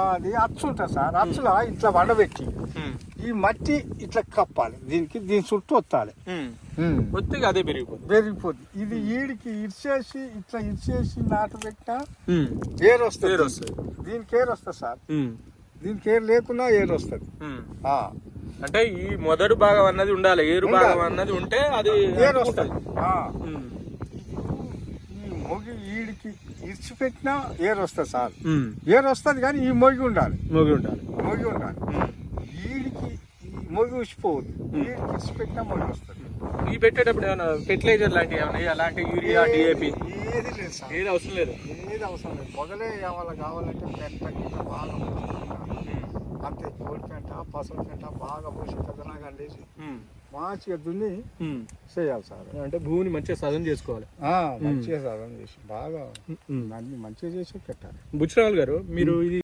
అది అచ్చు ఉంటుంది సార్. అచ్చులో ఇట్లా వండబెట్టి ఈ మట్టి ఇట్లా కప్పాలి. దీని చుట్టూ వత్తాలి. ఒత్తిగా అదే పెరిగిపోద్ది. ఇది ఈడికి ఇరిచేసి నాటు పెట్టినా ఏరు వస్తుంది. దీనికి ఏరు వస్తుంది సార్. దీనికి ఏరు లేకున్నా ఏరు వస్తుంది. అంటే ఈ మొదటి భాగం అన్నది ఉండాలి, ఏరు భాగం అన్నది ఉంటే అది ఏరు వస్తుంది. ఈ మొగి ఈడికి ఇరిచిపెట్టినా ఏరు వస్తుంది సార్. ఏరు వస్తుంది కానీ ఈ మొగి ఉండాలి. ఈడికి మొగి ఉసిపోవద్దు. ఈడికి ఇరిచిపెట్టినా మొగి వస్తుంది. ఈ పెట్టేటప్పుడు ఏమైనా ఫెర్టిలైజర్ లాంటివి ఏమైనా అలాంటి యూరియా, డిఏపి ఏది లేదు సార్. ఏది అవసరం లేదు. మొగలే కావాలంటే పెంట బాగా అంతే. కోడి పెంట, పసల పెంట బాగా పోసి పెద్దనాగా అండేసి మంచిగా దున్ని చేయాలి సార్. అంటే భూమిని మంచిగా సదం చేసుకోవాలి. మంచిగా సదం చేసి బాగా మంచిగా చేసి పెట్టాలి. బుచ్చిరావులు గారు, మీరు ఇది